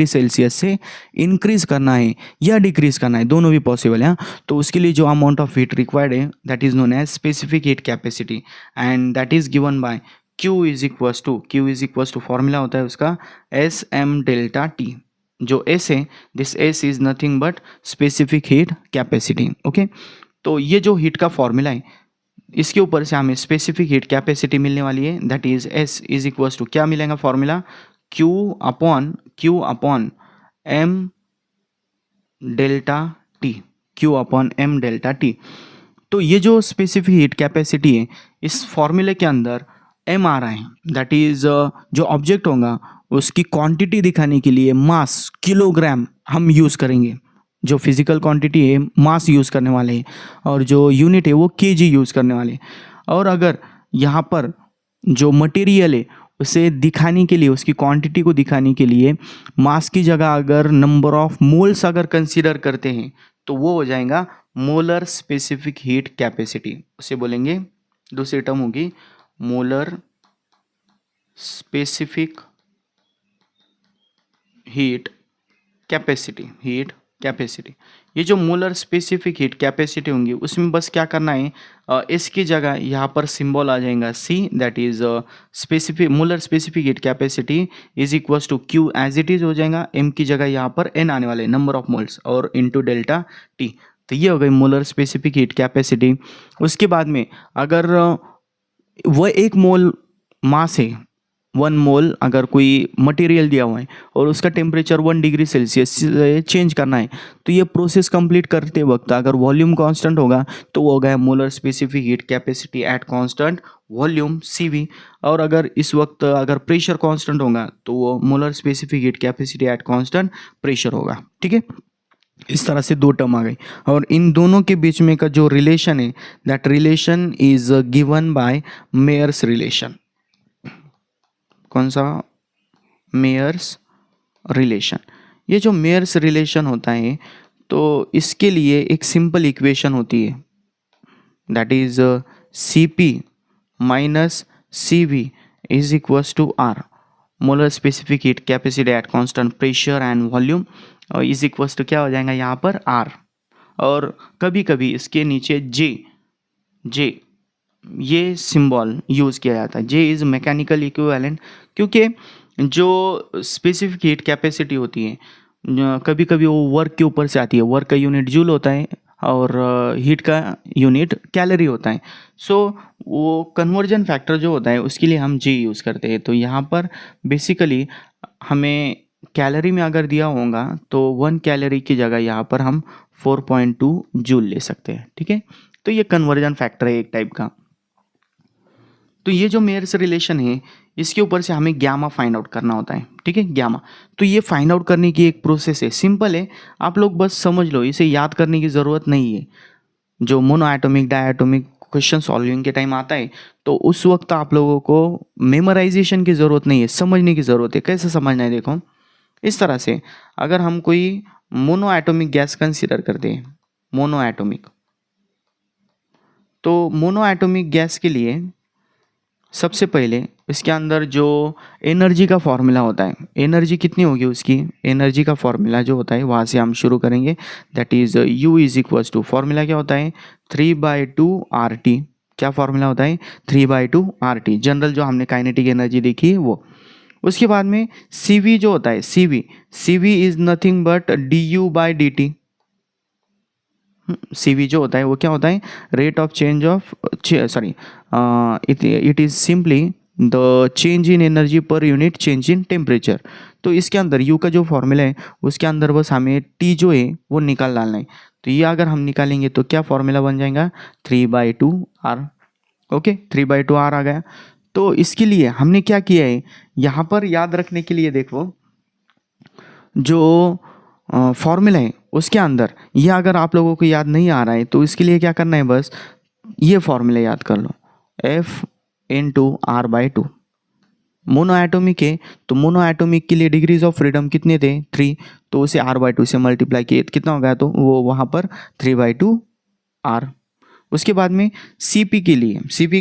सेल्सियस से increase करना है या decrease करना है, दोनों भी पॉसिबल है। तो उसके लिए जो अमाउंट ऑफ हीट रिक्वायर्ड है that is known as specific heat capacity, and that is given by Q is equals to formula होता है उसका SM डेल्टा T। जो S है, this S is nothing but specific heat capacity, okay. तो ये जो heat का formula है इसके ऊपर से हमें स्पेसिफिक हीट कैपेसिटी मिलने वाली है, that is S is equals to क्या मिलेगा formula, Q upon M delta T, Q upon M delta T। तो ये जो स्पेसिफिक हीट कैपेसिटी है इस फॉर्मूले के अंदर M आ रहा है, दैट इज जो ऑब्जेक्ट होगा उसकी क्वांटिटी दिखाने के लिए मास, किलोग्राम हम यूज़ करेंगे। जो फिजिकल क्वांटिटी है मास यूज़ करने वाले हैं और जो यूनिट है वो kg यूज़ करने वाले हैं। और अगर यहाँ पर जो मटेरियल है उसे दिखाने के लिए, उसकी क्वांटिटी को दिखाने के लिए मास की जगह अगर नंबर ऑफ मोल्स अगर कंसीडर करते हैं तो वो हो जाएगा मोलर स्पेसिफिक हीट कैपेसिटी, उसे बोलेंगे, दूसरी टर्म होगी मोलर स्पेसिफिक हीट कैपेसिटी। ये जो मोलर स्पेसिफिक हीट कैपेसिटी होंगी उसमें बस क्या करना है, इसकी जगह यहाँ पर सिंबल आ जाएगा C, that is specific molar specific heat capacity is equals to Q as it is हो जाएगा, M की जगह यहाँ पर N आने वाले नंबर ऑफ मोल्स और इनटू डेल्टा T। तो ये हो गई मोलर स्पेसिफिक हीट कैपेसिटी। उसके बाद में अगर वह 1 मोल मास है, 1 मोल अगर कोई मटेरियल दिया हुआ है और उसका टेम्परेचर 1 डिग्री सेल्सियस से चेंज करना है तो ये प्रोसेस कंप्लीट करते वक्त अगर वॉल्यूम कांस्टेंट होगा तो वो हो गया molar specific heat capacity at constant volume CV। और अगर इस वक्त अगर प्रेशर कांस्टेंट होगा तो वो molar specific heat capacity at constant pressure होगा, ठीक है। इस तरह से 2 टर्म आ गई और इन दोनों के बीच में का जो रिलेशन है that relation is given by Mayer's relation. कौन सा, मेयर्स रिलेशन। ये जो मेयर्स रिलेशन होता है तो इसके लिए एक सिंपल इक्वेशन होती है, that is CP minus C V is equals to R, molar specific heat capacity at constant pressure and volume is equals to क्या हो जाएगा यहाँ पर आर। और कभी कभी इसके नीचे जे ये सिंबल यूज़ किया जाता है। जे इज़ मैकेनिकल इक्विवेलेंट, क्योंकि जो स्पेसिफिक हीट कैपेसिटी होती है कभी कभी वो वर्क के ऊपर से आती है। वर्क का यूनिट जूल होता है और हीट का यूनिट कैलोरी होता है। सो वो कन्वर्जन फैक्टर जो होता है उसके लिए हम जी यूज़ करते हैं। तो यहाँ पर बेसिकली हमें कैलोरी में अगर दिया होगा तो 1 कैलोरी की जगह यहाँ पर हम 4.2 जूल ले सकते हैं। ठीक है, तो ये कन्वर्जन फैक्टर है एक टाइप का। तो ये जो मेयर्स रिलेशन है इसके ऊपर से हमें ग्यामा फाइंड आउट करना होता है। ठीक है, ग्यामा। तो ये फाइंड आउट करने की एक प्रोसेस है, सिंपल है, आप लोग बस समझ लो, इसे याद करने की ज़रूरत नहीं है। जो mono atomic diatomic question solving के टाइम आता है तो उस वक्त आप लोगों को मेमोराइजेशन की ज़रूरत नहीं है, समझने की ज़रूरत है। कैसे समझना है देखो, इस तरह से अगर हम कोई मोनो एटॉमिक गैस कंसिडर करते हैं, मोनो एटॉमिक, तो मोनो एटॉमिक गैस के लिए सबसे पहले इसके अंदर जो एनर्जी का फॉर्मूला होता है, एनर्जी कितनी होगी उसकी, एनर्जी का फॉर्मूला जो होता है वहाँ से हम शुरू करेंगे। That is U is equals to, formula क्या होता है 3/2 RT। क्या फॉर्मूला होता है 3/2 RT, जनरल जो हमने काइनेटिक एनर्जी देखी है वो। उसके बाद में CV जो होता है, CV is nothing but DU/dt। CV जो होता है वो क्या होता है, rate of change of sorry it is simply the change in energy per unit change in temperature. तो इसके अंदर U का जो फॉर्मूला है उसके अंदर बस हमें T जो है वो निकाल डालना है। तो ये अगर हम निकालेंगे तो क्या फॉर्मूला बन जाएगा 3/2 R। ओके, 3/2 R आ गया। तो इसके लिए हमने क्या किया है, यहाँ पर याद रखने के लिए देखो, जो फॉर्मूला है उसके अंदर ये अगर आप लोगों को याद नहीं आ रहा है तो इसके लिए क्या करना है, बस ये फॉर्मूला याद कर लो, F × R/2। मोनो एटॉमिक है तो मोनो एटॉमिक के लिए डिग्रीज ऑफ फ्रीडम कितने थे 3, तो उसे R/2 से मल्टीप्लाई किए कितना हो गया, तो वो वहाँ पर 3/2 R। उसके बाद में CP के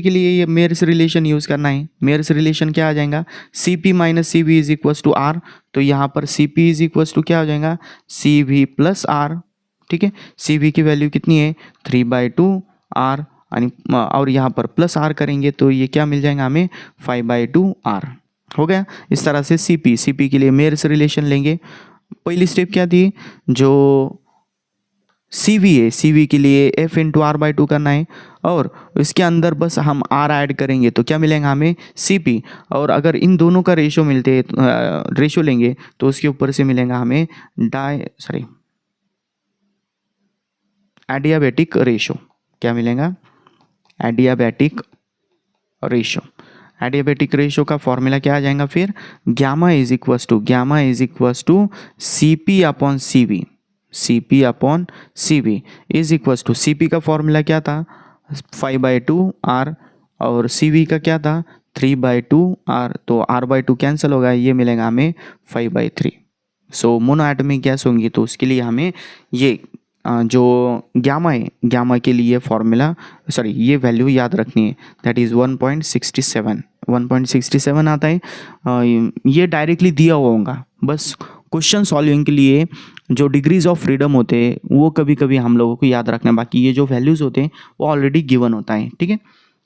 लिए ये मेयर्स रिलेशन यूज़ करना है। मेयर्स रिलेशन क्या आ जाएगा, CP - CV is equals to R। तो यहाँ पर CP इज इक्वल्स टू क्या हो जाएगा CV + R। ठीक है, CV की वैल्यू कितनी है 3/2 R, और यहाँ पर प्लस R करेंगे तो ये क्या मिल जाएगा हमें 5/2 R। हो गया। इस तरह से CP के लिए मेयर्स रिलेशन लेंगे। पहली स्टेप क्या थी, जो CV है CV के लिए F × R/2 करना है, और इसके अंदर बस हम R ऐड करेंगे तो क्या मिलेगा हमें CP। और अगर इन दोनों का रेशो लेंगे तो उसके ऊपर से मिलेगा हमें एडियाबैटिक रेशो। क्या मिलेगा, एडियाबैटिक रेशो। एडियाबैटिक रेशो का फॉर्मूला क्या आ जाएगा फिर, gamma is equals to CP/CV is equals to, CP का फॉर्मूला क्या था 5/2 R, और CV का क्या था 3/2 R। तो R/2 कैंसिल होगा, ये मिलेगा हमें 5/3। सो मोनो एटॉमिक गैस होंगी तो उसके लिए हमें ये जो ग्यामा है, ग्यामा के लिए फॉर्मूला ये वैल्यू याद रखनी है, दैट इज़ 1.67 आता है। ये डायरेक्टली दिया हुआ होगा, बस क्वेश्चन सॉल्विंग के लिए जो डिग्रीज ऑफ फ्रीडम होते हैं वो कभी कभी हम लोगों को याद रखना है, बाकी ये जो वैल्यूज़ होते हैं वो ऑलरेडी गिवन होता है। ठीक है,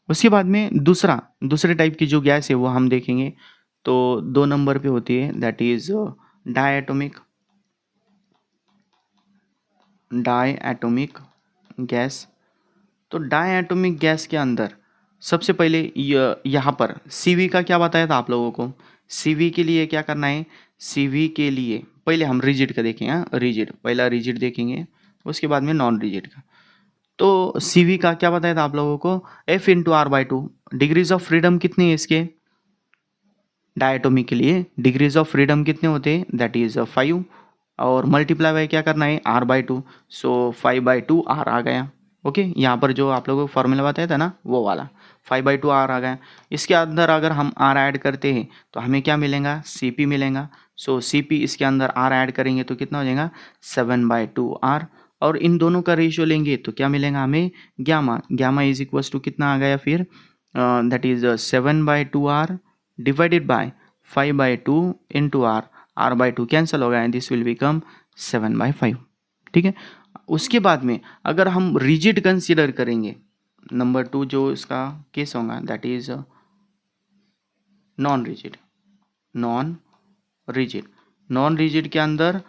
उसके बाद में दूसरे टाइप की जो गैस है वो हम देखेंगे। तो 2 नंबर पे होती है, दैट इज़ डायएटॉमिक गैस। तो डायएटॉमिक गैस के अंदर सबसे पहले यहाँ पर CV का क्या बताया था आप लोगों को, CV के लिए क्या करना है, CV के लिए पहले हम रिजिड का देखेंगे। पहला रिजिड देखेंगे, उसके बाद में नॉन रिजिड का। तो CV का क्या बताया था आप लोगों को, F × R/2। Degrees of freedom कितनी है इसके, डायटोमिक के लिए डिग्रीज ऑफ फ्रीडम कितने होते हैं, दैट इज 5, और मल्टीप्लाई बाय क्या करना है R/2। सो 5/2 R आ गया। ओके, यहाँ पर जो आप लोगों को फॉर्मूला बताया था ना वो वाला 5/2 R आ गया। इसके अंदर अगर हम R ऐड करते हैं तो हमें क्या मिलेगा, CP मिलेगा। सो CP इसके अंदर R ऐड करेंगे तो कितना हो जाएगा 7/2 R, और इन दोनों का रेशियो लेंगे तो क्या मिलेगा हमें, ग्यामा इज इक्वल्स टू कितना आ गया फिर that is 7/2r divided by 5/2 into r/2 cancel होगा एंड दिस विल बिकम 7/5। ठीक है, उसके बाद में अगर हम रिजिड कंसीडर करेंगे, नंबर 2 जो इसका केस होगा that is non rigid. Non rigid के अंदर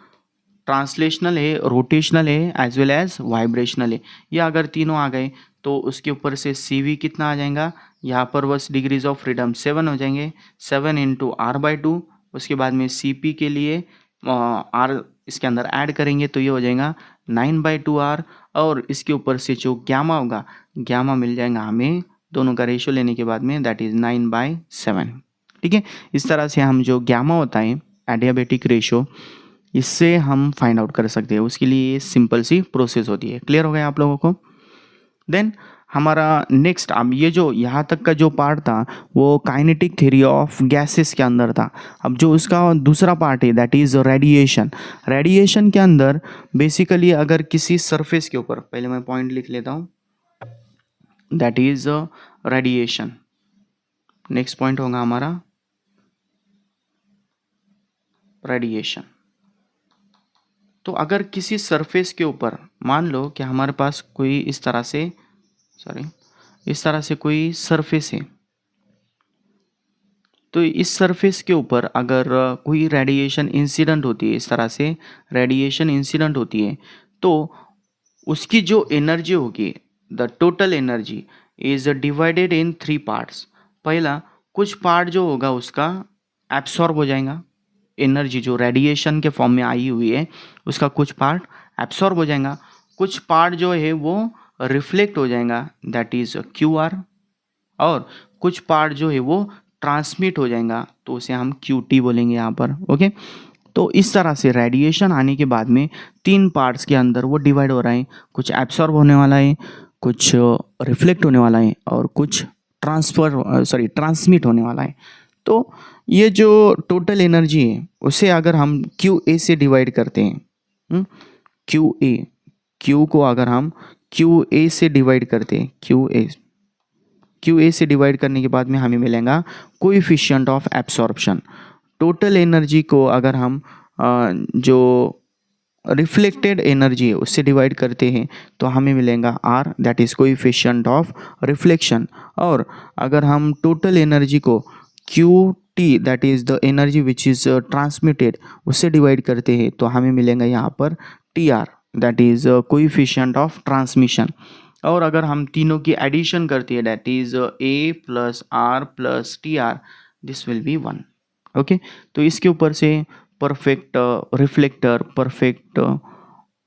ट्रांसलेशनल है, रोटेशनल है एज वेल एज वाइब्रेशनल है। ये अगर तीनों आ गए तो उसके ऊपर से CV कितना आ जाएगा, यहाँ पर बस डिग्रीज ऑफ फ्रीडम 7 हो जाएंगे, 7 इंटू r/2। उसके बाद में CP के लिए r इसके अंदर ऐड करेंगे तो ये हो जाएगा 9/2r, और इसके ऊपर से जो गैमा होगा, गैमा मिल जाएगा हमें दोनों का रेशियो लेने के बाद में दैट इज 9/7। ठीक है, इस तरह से हम जो गैमा होता है एडियाबेटिक रेशियो, इससे हम फाइंड आउट कर सकते हैं। उसके लिए सिंपल सी प्रोसेस होती है। क्लियर हो गया आप लोगों को? देन हमारा नेक्स्ट, अब ये जो यहाँ तक का जो पार्ट था वो काइनेटिक थ्योरी ऑफ गैसेस के अंदर था। अब जो उसका दूसरा पार्ट है दैट इज़ रेडिएशन। रेडिएशन के अंदर बेसिकली अगर किसी सरफेस के ऊपर, पहले मैं पॉइंट लिख लेता हूँ, that is radiation. Next point होगा हमारा रेडिएशन। तो अगर किसी सरफेस के ऊपर मान लो कि हमारे पास कोई इस तरह से कोई सरफेस है, तो इस सरफेस के ऊपर अगर कोई रेडिएशन इंसिडेंट होती है, इस तरह से रेडिएशन इंसिडेंट होती है, तो उसकी जो एनर्जी होगी, the total energy is divided in 3 parts. पहला कुछ पार्ट जो होगा उसका एब्सॉर्ब हो जाएगा, एनर्जी जो रेडिएशन के फॉर्म में आई हुई है उसका कुछ पार्ट एब्सॉर्ब हो जाएगा, कुछ पार्ट जो है वो रिफ्लेक्ट हो जाएगा दैट इज QR, और कुछ पार्ट जो है वो ट्रांसमिट हो जाएगा तो उसे हम QT बोलेंगे यहाँ पर। ओके, तो इस तरह से रेडिएशन आने के बाद में 3 पार्ट्स के अंदर वो डिवाइड हो रहा है, कुछ एब्सॉर्ब होने वाला है, कुछ रिफ्लेक्ट होने वाला है, और कुछ ट्रांसमिट होने वाला है। तो ये जो टोटल एनर्जी है उसे अगर हम QA से डिवाइड करते हैं, Q को अगर हम QA से डिवाइड करते हैं, QA से डिवाइड करने के बाद में हमें मिलेगा coefficient of absorption. Total energy को अगर हम जो रिफ्लेक्टेड एनर्जी है उससे डिवाइड करते हैं तो हमें मिलेगा R, that is coefficient of reflection. और अगर हम टोटल एनर्जी को QT, that is the energy which is transmitted, उससे डिवाइड करते हैं तो हमें मिलेगा यहाँ पर TR, that is coefficient of transmission. और अगर हम तीनों की एडिशन करते हैं that is A plus R plus TR, this will be 1। Okay, तो इसके ऊपर से परफेक्ट रिफ्लेक्टर, परफेक्ट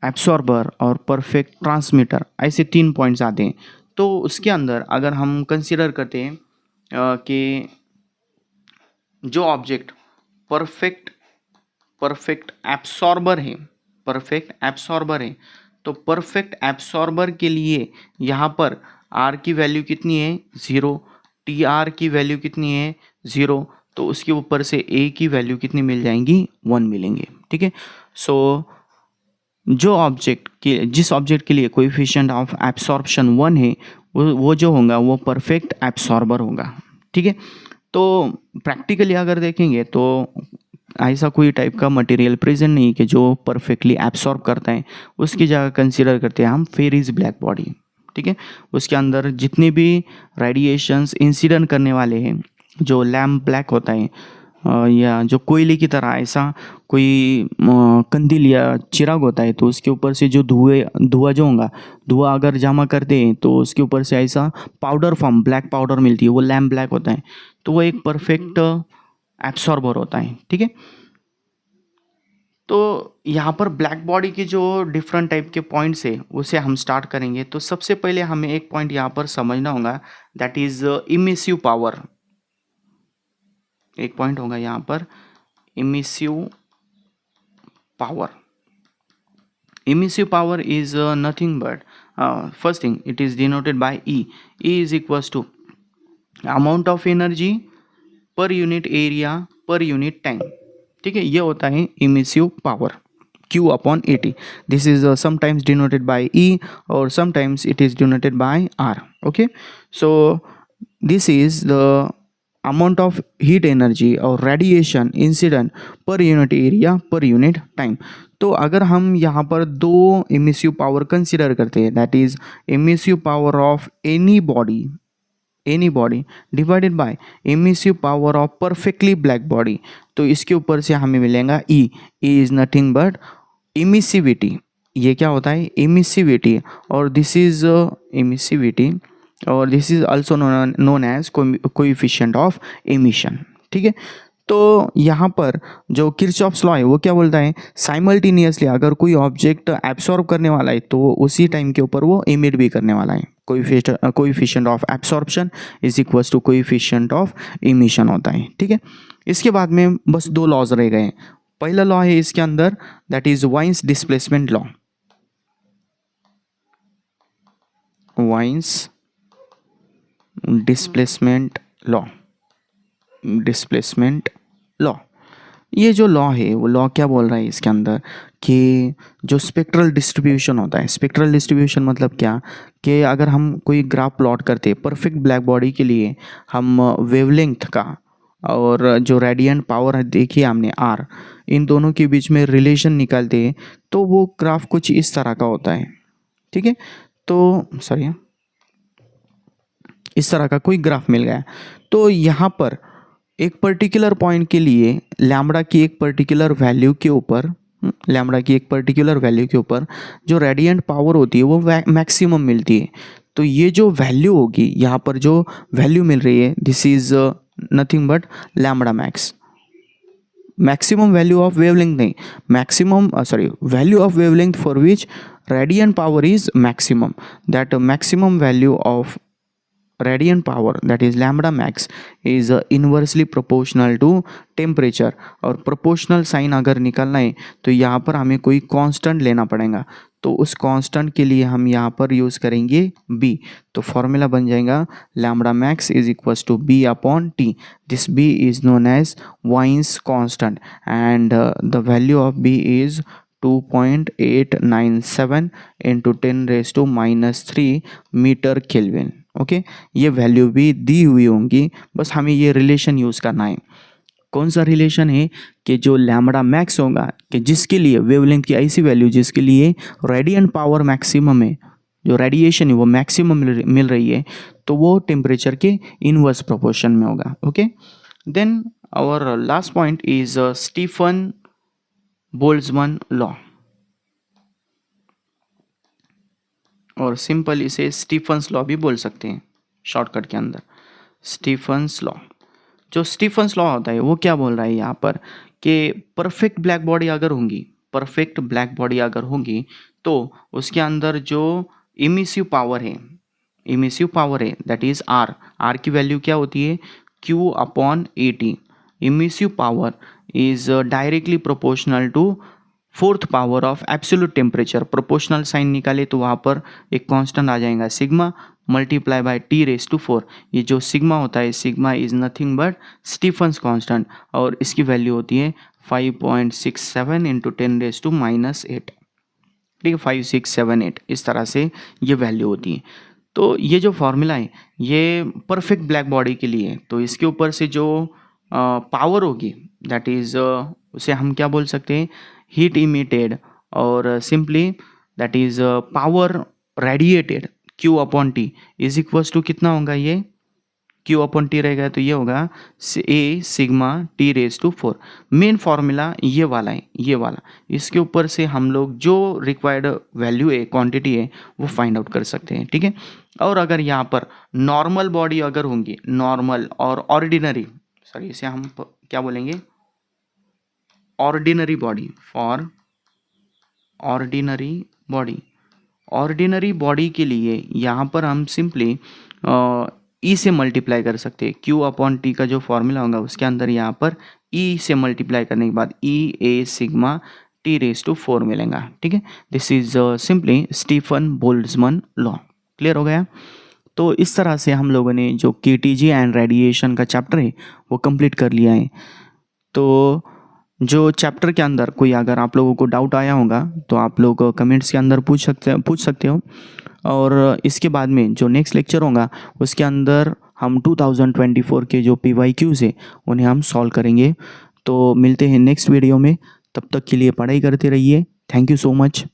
एब्सॉर्बर और परफेक्ट ट्रांसमीटर, ऐसे 3 पॉइंट्स आते हैं। तो उसके अंदर अगर हम कंसिडर करते हैं कि जो ऑब्जेक्ट परफेक्ट एब्सॉर्बर है, तो परफेक्ट एब्सॉर्बर के लिए यहाँ पर R की वैल्यू कितनी है 0, TR की वैल्यू कितनी है 0, तो उसके ऊपर से A की वैल्यू कितनी मिल जाएंगी 1 मिलेंगे। ठीक है, सो जिस ऑब्जेक्ट के लिए कोएफिशिएंट ऑफ एब्सॉर्प्शन 1 है वो जो होगा वो परफेक्ट एब्सॉर्बर होगा। ठीक है, तो प्रैक्टिकली अगर देखेंगे तो ऐसा कोई टाइप का मटेरियल प्रेजेंट नहीं कि जो परफेक्टली एब्सॉर्ब करता है, उसकी जगह कंसीडर करते हैं हम फेरिस ब्लैक बॉडी। ठीक है, उसके अंदर जितने भी रेडिएशंस इंसिडेंट करने वाले हैं, जो लैम्प ब्लैक होता है या जो कोयले की तरह ऐसा कोई कंदील या चिराग होता है, तो उसके ऊपर से जो धुआं जो होगा, धुआं अगर जमा करते हैं तो उसके ऊपर से ऐसा पाउडर फॉर्म ब्लैक पाउडर मिलती है, वो लैम्प ब्लैक होता है, तो वो एक परफेक्ट एब्सॉर्बर होता है। ठीक है, तो यहाँ पर ब्लैक बॉडी के जो डिफरेंट टाइप के पॉइंट्स है उसे हम स्टार्ट करेंगे। तो सबसे पहले हमें एक पॉइंट यहाँ पर समझना होगा दैट इज इमिसिव पावर। एक पॉइंट होगा यहाँ पर emissive power. Emissive power is nothing but first thing it is denoted by E is equals to amount of energy per unit area per unit time. ठीक है, ये होता है emissive power Q/AT। This is sometimes denoted by E और sometimes it is denoted by R। Okay, so this is the amount of heat energy और radiation incident per unit area per unit time। तो अगर हम यहाँ पर दो emissive power consider करते हैं, that is emissive power of any body divided by emissive power of perfectly black body, तो इसके ऊपर से हमें मिलेगा E is nothing but emissivity. ये क्या होता है? एमिसिविटी, और दिस इज एमिसिविटी और this is also known as coefficient of emission. ठीक है, तो यहाँ पर जो किरचॉफ्स लॉ है वो क्या बोलता है? साइमल्टेनियसली अगर कोई ऑब्जेक्ट एब्सॉर्ब करने वाला है तो उसी टाइम के ऊपर वो एमिट भी करने वाला है। Coefficient of absorption is equals to coefficient of emission होता है। ठीक है, इसके बाद में बस दो लॉज रह गए। पहला लॉ है इसके अंदर, that is Wien's displacement law. Wien's displacement law, ये जो लॉ है वो लॉ क्या बोल रहा है इसके अंदर कि जो स्पेक्ट्रल डिस्ट्रीब्यूशन होता है, स्पेक्ट्रल डिस्ट्रीब्यूशन मतलब क्या कि अगर हम कोई ग्राफ प्लॉट करते हैं परफेक्ट ब्लैक बॉडी के लिए, हम वेवलेंथ का और जो रेडियंट पावर है देखिए हमने आर, इन दोनों के बीच में रिलेशन निकालते हैं तो वो ग्राफ कुछ इस तरह का होता है। ठीक है, तो सॉरी इस तरह का कोई ग्राफ मिल गया। तो यहाँ पर एक पर्टिकुलर पॉइंट के लिए लैम्बडा की एक पर्टिकुलर वैल्यू के ऊपर जो रेडियंट पावर होती है वो मैक्सिमम मिलती है। तो ये जो वैल्यू होगी यहाँ पर, जो वैल्यू मिल रही है, this is nothing but lambda max. Maximum value of wavelength नहीं, value of wavelength for which radiant power is maximum, that maximum value of radiant power, that is lambda max, is inversely proportional to temperature। और proportional sign अगर निकालना है तो यहाँ पर हमें कोई कांस्टेंट लेना पड़ेगा, तो उस कांस्टेंट के लिए हम यहाँ पर यूज़ करेंगे b। तो फॉर्मूला बन जाएगा lambda max is equals to b upon t। this b is known as Wien's constant and the value of b is 2.897 into 10⁻³ metre kelvin. Okay, ये वैल्यू भी दी हुई होंगी, बस हमें ये रिलेशन यूज़ करना है। कौन सा रिलेशन है कि जो लैम्बडा मैक्स होगा कि जिसके लिए वेवलेंथ की ऐसी वैल्यू जिसके लिए रेडियंट पावर मैक्सिमम है, जो रेडिएशन है वो मैक्सिमम मिल रही है, तो वो टेम्परेचर के इनवर्स प्रोपोर्शन में होगा। Okay, then our last point is Stefan Boltzmann law, और सिंपल इसे स्टीफन्स लॉ भी बोल सकते हैं शॉर्टकट के अंदर। स्टीफन्स लॉ, जो स्टीफन्स लॉ होता है वो क्या बोल रहा है यहाँ पर कि परफेक्ट ब्लैक बॉडी अगर होगी तो उसके अंदर जो इमिसिव पावर है दैट इज आर की वैल्यू क्या होती है? Q upon AT। Emissive power is directly proportional to fourth power of absolute temperature. Proportional sign निकाले तो वहाँ पर एक कांस्टेंट आ जाएगा सिग्मा मल्टीप्लाई बाय T⁴। ये जो सिग्मा होता है, sigma is nothing but Stefan's constant, और इसकी वैल्यू होती है 5.67 इंटू 10⁻⁻8। ठीक है, 5678 इस तरह से ये वैल्यू होती है। तो ये जो फॉर्मूला है ये परफेक्ट ब्लैक बॉडी के लिए है, तो इसके ऊपर से जो पावर होगी दैट इज उसे हम क्या बोल सकते हैं? हीट इमिटेड, और simply that is power radiated Q upon T is equals to कितना होगा? ये Q अपॉन T रहेगा तो ये होगा A sigma T⁴। Main formula ये वाला है, ये वाला। इसके ऊपर से हम लोग जो रिक्वायर्ड वैल्यू है, क्वांटिटी है, वो फाइंड आउट कर सकते हैं। ठीक है, और अगर यहाँ पर नॉर्मल बॉडी अगर होंगी, नॉर्मल और ऑर्डिनरी, सॉरी इसे हम क्या बोलेंगे? Ordinary body, for ordinary body के लिए यहाँ पर हम सिंपली ई से मल्टीप्लाई कर सकते हैं। Q अपॉन T का जो फॉर्मूला होगा उसके अंदर यहाँ पर E से मल्टीप्लाई करने के बाद E A सिग्मा T⁴ मिलेगा। ठीक है, this is simply Stephen Boltzmann law. Clear हो गया? तो इस तरह से हम लोगों ने जो KTG एंड रेडिएशन का चैप्टर है वो कंप्लीट कर लिया है। तो जो चैप्टर के अंदर कोई अगर आप लोगों को डाउट आया होगा तो आप लोग कमेंट्स के अंदर पूछ सकते हो, और इसके बाद में जो नेक्स्ट लेक्चर होगा उसके अंदर हम 2024 के जो PYQs है उन्हें हम सॉल्व करेंगे। तो मिलते हैं नेक्स्ट वीडियो में, तब तक के लिए पढ़ाई करते रहिए। Thank you so much.